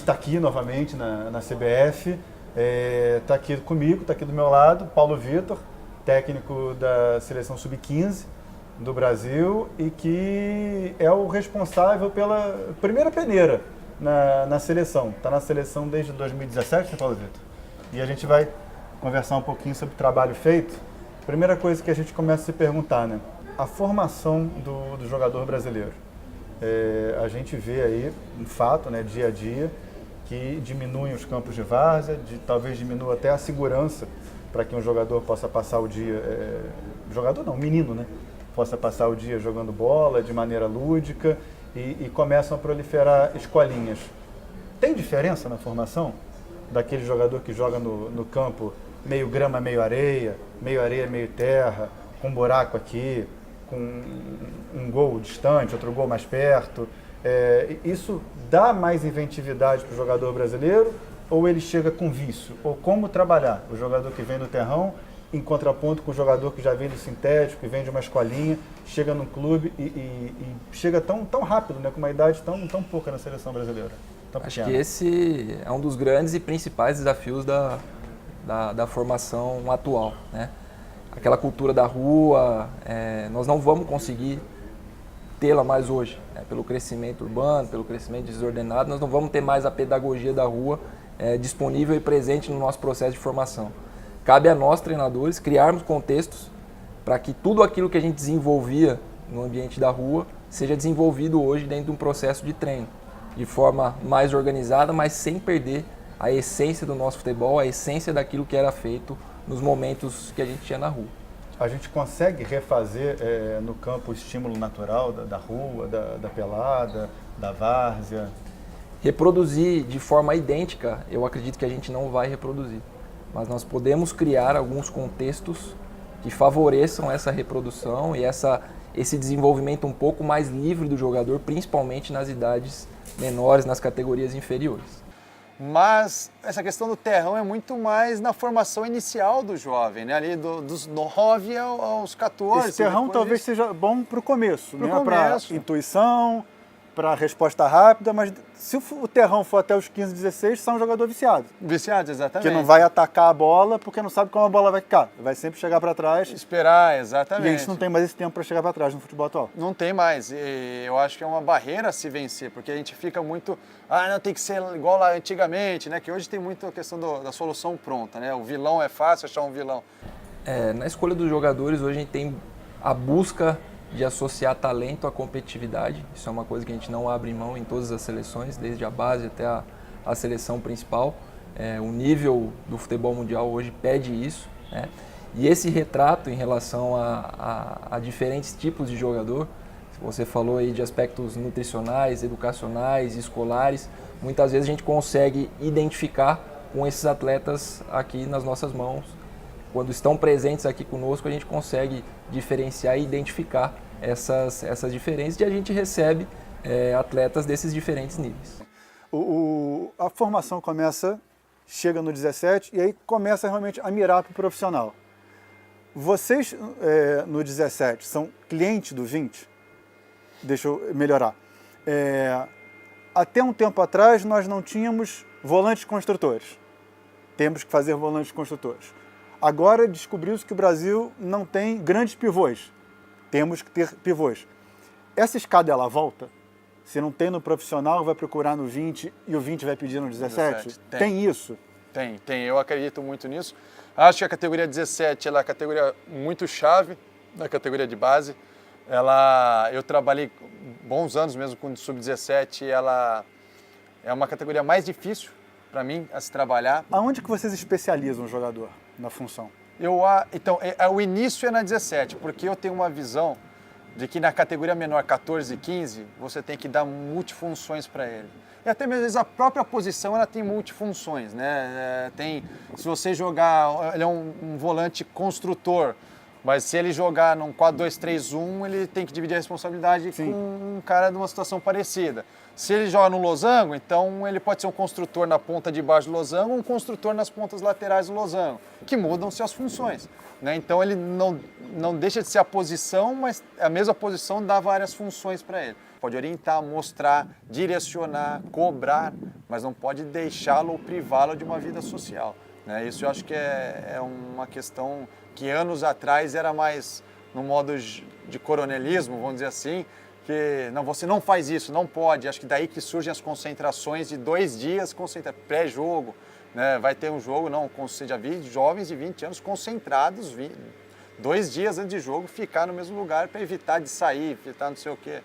está aqui novamente na CBF. Está aqui comigo, está aqui do meu lado, Paulo Vitor, técnico da seleção sub-15 do Brasil e que é o responsável pela primeira peneira na seleção. Está na seleção desde 2017, né, Paulo Vitor? E a gente vai conversar um pouquinho sobre o trabalho feito. Primeira coisa que a gente começa a se perguntar, né? A formação do jogador brasileiro. A gente vê aí um fato, né, dia a dia, que diminuem os campos de várzea, talvez diminua até a segurança para que um jogador possa passar o dia, jogador não, menino, né? Possa passar o dia jogando bola de maneira lúdica e começam a proliferar escolinhas. Tem diferença na formação daquele jogador que joga no campo meio grama, meio areia, meio terra, com um buraco aqui, com um gol distante, outro gol mais perto? Isso dá mais inventividade para o jogador brasileiro ou ele chega com vício? Ou como trabalhar o jogador que vem do terrão em contraponto com o jogador que já vem do sintético, que vem de uma escolinha, chega no clube e chega tão rápido, né, com uma idade tão pouca na seleção brasileira? Acho que esse é um dos grandes e principais desafios da formação atual, né? Aquela cultura da rua, nós não vamos conseguir tê-la mais hoje, né? Pelo crescimento urbano, pelo crescimento desordenado, nós não vamos ter mais a pedagogia da rua disponível e presente no nosso processo de formação. Cabe a nós, treinadores, criarmos contextos para que tudo aquilo que a gente desenvolvia no ambiente da rua seja desenvolvido hoje dentro de um processo de treino, de forma mais organizada, mas sem perder a essência do nosso futebol, a essência daquilo que era feito nos momentos que a gente tinha na rua. A gente consegue refazer no campo o estímulo natural da rua, da pelada, da várzea? Reproduzir de forma idêntica, eu acredito que a gente não vai reproduzir. Mas nós podemos criar alguns contextos que favoreçam essa reprodução e esse desenvolvimento um pouco mais livre do jogador, principalmente nas idades menores, nas categorias inferiores. Mas essa questão do terrão é muito mais na formação inicial do jovem, né? Ali dos 9 aos 14. Esse terrão talvez seja bom para o começo, né? Para começo. Intuição, para resposta rápida, mas se o terrão for até os 15, 16, são um jogador viciado. Viciado, exatamente. Que não vai atacar a bola porque não sabe como a bola vai ficar. Vai sempre chegar para trás. Esperar, exatamente. E a gente não tem mais esse tempo para chegar para trás no futebol atual. Não tem mais. E eu acho que é uma barreira a se vencer, porque a gente fica muito... não, tem que ser igual lá antigamente, né? Que hoje tem muito a questão da solução pronta, né? O vilão é fácil achar um vilão. Na escolha dos jogadores, hoje a gente tem a busca de associar talento à competitividade. Isso é uma coisa que a gente não abre mão em todas as seleções, desde a base até a seleção principal. O nível do futebol mundial hoje pede isso, né? E esse retrato em relação a diferentes tipos de jogador, você falou aí de aspectos nutricionais, educacionais, escolares, muitas vezes a gente consegue identificar com esses atletas aqui nas nossas mãos. Quando estão presentes aqui conosco, a gente consegue diferenciar e identificar essas diferenças e a gente recebe atletas desses diferentes níveis. A formação chega no 17 e aí começa realmente a mirar para o profissional. Vocês, no 17, são clientes do 20? Deixa eu melhorar. Até um tempo atrás, nós não tínhamos volantes construtores. Temos que fazer volantes construtores. Agora descobriu-se que o Brasil não tem grandes pivôs. Temos que ter pivôs. Essa escada, ela volta? Se não tem no profissional, vai procurar no 20 e o 20 vai pedir no 17? Tem isso? Tem. Eu acredito muito nisso. Acho que a categoria 17 ela é uma categoria muito chave da categoria de base. Eu trabalhei bons anos mesmo com o Sub-17. Ela é uma categoria mais difícil para mim a se trabalhar. Aonde que vocês especializam o jogador na função? Então, o início é na 17, porque eu tenho uma visão de que na categoria menor 14 e 15, você tem que dar multifunções para ele. E até mesmo às vezes a própria posição ela tem multifunções, né? Se você jogar, ele é um volante construtor, Mas se ele jogar num 4-2-3-1, ele tem que dividir a responsabilidade Sim. com um cara de uma situação parecida. Se ele joga no losango, então ele pode ser um construtor na ponta de baixo do losango ou um construtor nas pontas laterais do losango, que mudam-se as funções, né? Então ele não deixa de ser a posição, mas a mesma posição dá várias funções para ele. Pode orientar, mostrar, direcionar, cobrar, mas não pode deixá-lo ou privá-lo de uma vida social, né? Isso eu acho que é uma questão que anos atrás era mais no modo de coronelismo, vamos dizer assim, que não, você não faz isso, não pode. Acho que daí que surgem as concentrações de 2 dias, pré-jogo, né? Vai ter um jogo, não, já vi jovens de 20 anos concentrados, 2 dias antes de jogo, ficar no mesmo lugar para evitar de sair, evitar não sei o quê.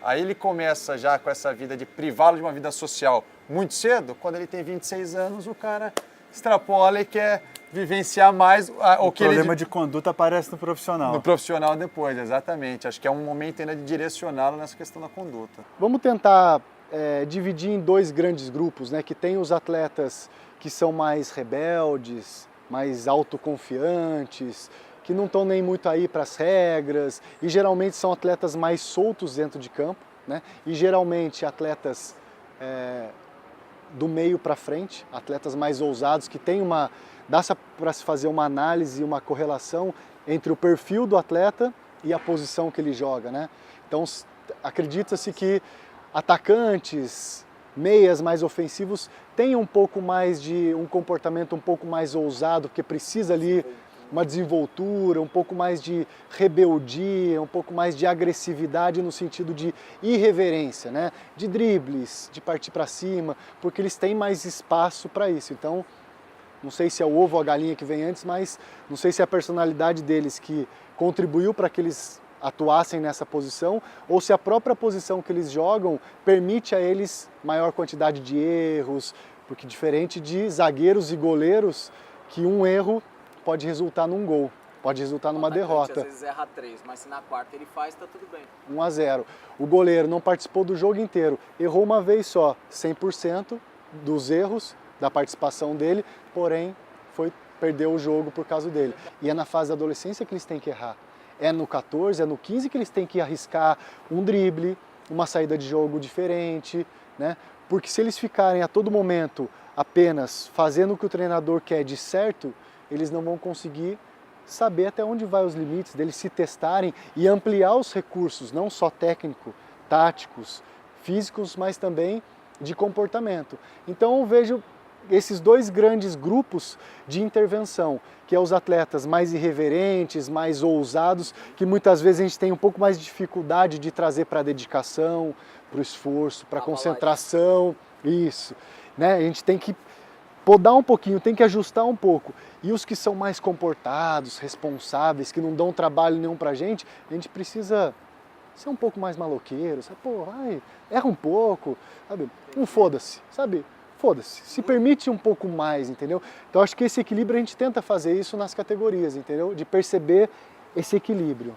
Aí ele começa já com essa vida de privá-lo de uma vida social muito cedo. Quando ele tem 26 anos, o cara extrapola e quer vivenciar mais o que problema de conduta aparece no profissional. No profissional depois, exatamente. Acho que é um momento ainda de direcioná-lo nessa questão da conduta. Vamos tentar dividir em 2 grandes grupos, né? Que tem os atletas que são mais rebeldes, mais autoconfiantes, que não estão nem muito aí para as regras, e geralmente são atletas mais soltos dentro de campo, né? E geralmente atletas do meio para frente, atletas mais ousados, que tem dá para se fazer uma análise e uma correlação entre o perfil do atleta e a posição que ele joga, né? Então acredita-se que atacantes, meias mais ofensivos têm um pouco mais de um comportamento um pouco mais ousado, porque precisa ali uma desenvoltura, um pouco mais de rebeldia, um pouco mais de agressividade no sentido de irreverência, né? De dribles, de partir para cima, porque eles têm mais espaço para isso. Então, não sei se é o ovo ou a galinha que vem antes, mas não sei se é a personalidade deles que contribuiu para que eles atuassem nessa posição, ou se a própria posição que eles jogam permite a eles maior quantidade de erros, porque diferente de zagueiros e goleiros, que um erro pode resultar num gol, pode resultar numa derrota. Às vezes erra 3, mas se na quarta ele faz, tá tudo bem. 1-0. O goleiro não participou do jogo inteiro, errou uma vez só, 100% dos erros da participação dele, porém perdeu o jogo por causa dele. E é na fase da adolescência que eles têm que errar. É no 14, é no 15 que eles têm que arriscar um drible, uma saída de jogo diferente, né? Porque se eles ficarem a todo momento apenas fazendo o que o treinador quer de certo, eles não vão conseguir saber até onde vai os limites deles, se testarem e ampliar os recursos, não só técnico, táticos, físicos, mas também de comportamento. Então eu vejo esses 2 grandes grupos de intervenção, que é os atletas mais irreverentes, mais ousados, que muitas vezes a gente tem um pouco mais de dificuldade de trazer para a dedicação, para o esforço, para a concentração, isso, né? A gente tem que podar um pouquinho, tem que ajustar um pouco. E os que são mais comportados, responsáveis, que não dão trabalho nenhum pra gente, a gente precisa ser um pouco mais maloqueiro, sabe? Pô, erra um pouco, sabe? Não foda-se, sabe? Foda-se, se permite um pouco mais, entendeu? Então acho que esse equilíbrio a gente tenta fazer isso nas categorias, entendeu? De perceber esse equilíbrio.